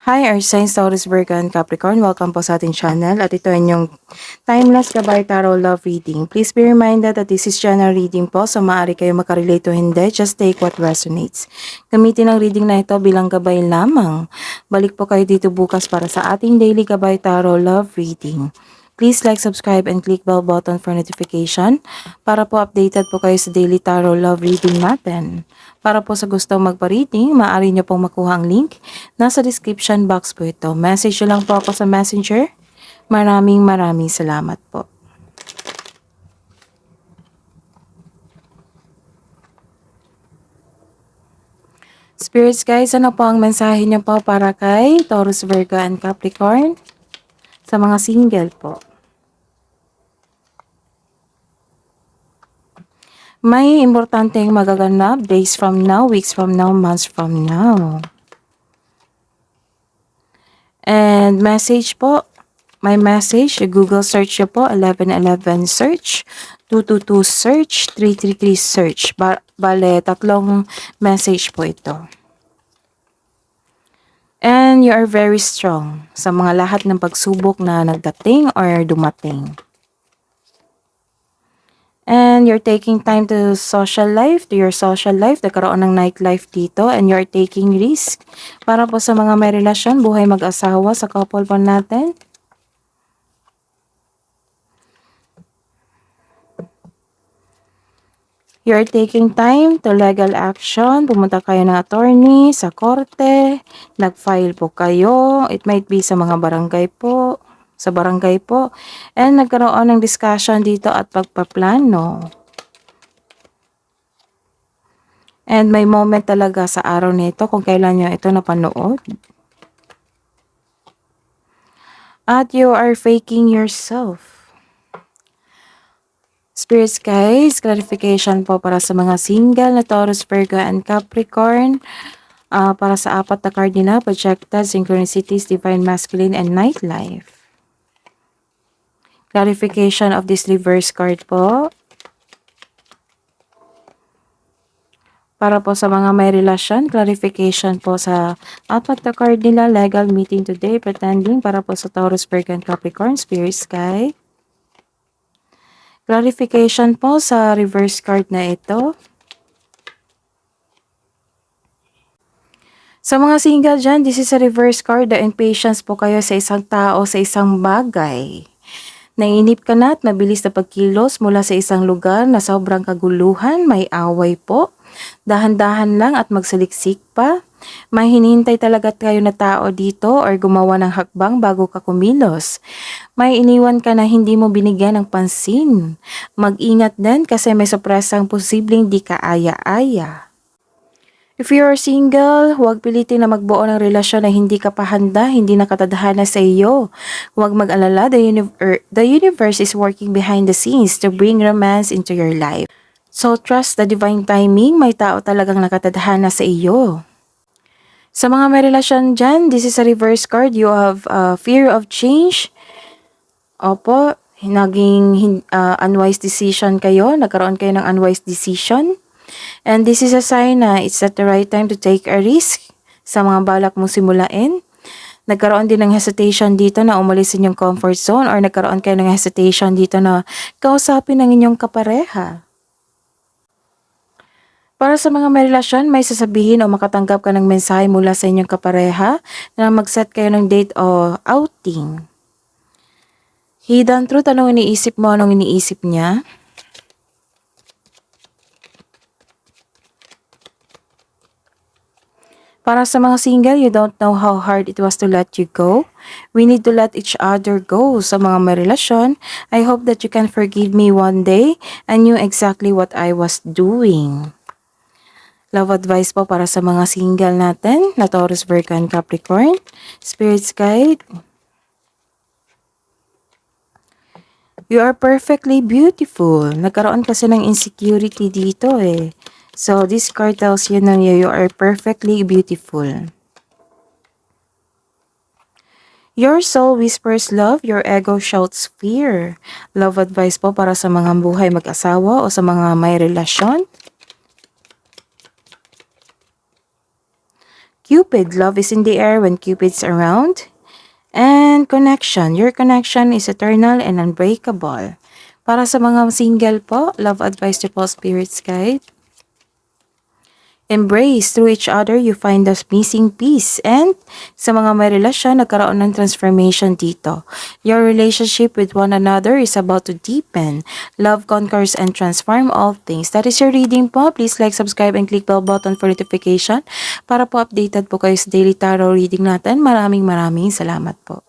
Hi, Earth Signs, Taurus, Virgo, and Capricorn. Welcome po sa ating channel. At ito ay yung Timeless Gabay Tarot Love Reading. Please be reminded that this is general reading po. So, maaari kayo makarelate o hindi. Just take what resonates. Gamitin ang reading na ito bilang gabay lamang. Balik po kayo dito bukas para sa ating daily Gabay Tarot Love Reading. Please like, subscribe, and click bell button for notification para po updated po kayo sa daily tarot love reading natin. Para po sa gusto magpa-reading, maaari nyo pong makuha ang link. Nasa description box po ito. Message nyo lang po ako sa messenger. Maraming salamat po. Spirits guys, ano po ang mensahe nyo po para kay Taurus, Virgo, and Capricorn? Sa mga single po. May importanteng magaganap days from now, weeks from now, months from now. And message po, may message, Google search po, 1111 search, 222 search, 333 search. Bale, tatlong message po ito. And you are very strong sa mga lahat ng pagsubok na nagdating or dumating. And you're taking time to your social life, nagkaroon ng nightlife dito, and you're taking risk. Para po sa mga may relasyon, buhay mag-asawa sa couple po natin. You're taking time to legal action, pumunta kayo ng attorney, sa korte, nag-file po kayo, it might be sa mga barangay po. Sa barangay po. And nagkaroon ng discussion dito at pagpaplano. And may moment talaga sa araw nito kung kailan nyo ito napanood. At you are faking yourself. Spirits guys, clarification po para sa mga single na Taurus, Virgo, and Capricorn. Para sa apat na card nila, projected, synchronicities, divine masculine, and nightlife. Clarification of this reverse card po. Para po sa mga may relasyon, clarification po sa apat na card nila, legal meeting today, pretending para po sa Taurus, Virgo, and Capricorn, Spirit Sky. Clarification po sa reverse card na ito. Sa mga single dyan, this is a reverse card, the impatience po kayo sa isang tao, sa isang bagay. Nainip ka na at mabilis na pagkilos mula sa isang lugar na sobrang kaguluhan, may away po. Dahan-dahan lang at magsaliksik pa. May hinihintay talaga kayo na tao dito or gumawa ng hakbang bago ka kumilos. May iniwan ka na hindi mo binigyan ng pansin. Mag-ingat din kasi may sorpresang posibleng di ka aya-aya. If you are single, huwag pilitin na magbuo ng relasyon na hindi ka pa handa, hindi nakatadhana sa iyo. Huwag mag-alala, the universe is working behind the scenes to bring romance into your life. So trust the divine timing, may tao talagang nakatadhana sa iyo. Sa mga may relasyon dyan, this is a reverse card, you have fear of change. Opo, naging unwise decision kayo, nagkaroon kayo ng unwise decision. And this is a sign na it's at the right time to take a risk sa mga balak mo simulain. Nagkaroon din ng hesitation dito na umalis sa inyong comfort zone or nagkaroon kayo ng hesitation dito na kausapin ng inyong kapareha. Para sa mga may relasyon, may sasabihin o makatanggap ka ng mensahe mula sa inyong kapareha na mag-set kayo ng date o outing. Hidden truth, anong iniisip mo, anong iniisip niya? Para sa mga single, you don't know how hard it was to let you go. We need to let each other go. Sa mga may relasyon, I hope that you can forgive me one day and knew exactly what I was doing. Love advice po para sa mga single natin na Taurus, Virgo, and Capricorn. Spirit's guide. You are perfectly beautiful. Nagkaroon kasi ng insecurity dito eh. So, this card tells you na you are perfectly beautiful. Your soul whispers love, your ego shouts fear. Love advice po para sa mga buhay mag-asawa o sa mga may relasyon. Cupid, love is in the air when Cupid's around. And connection, your connection is eternal and unbreakable. Para sa mga single po, love advice to po Spirit's Guide. Embrace through each other, you find the missing piece. And sa mga may relasyon, nagkaroon ng transformation dito. Your relationship with one another is about to deepen. Love conquers and transform all things. That is your reading po. Please like, subscribe, and click bell button for notification para po updated po kayo sa daily tarot reading natin. Maraming salamat po.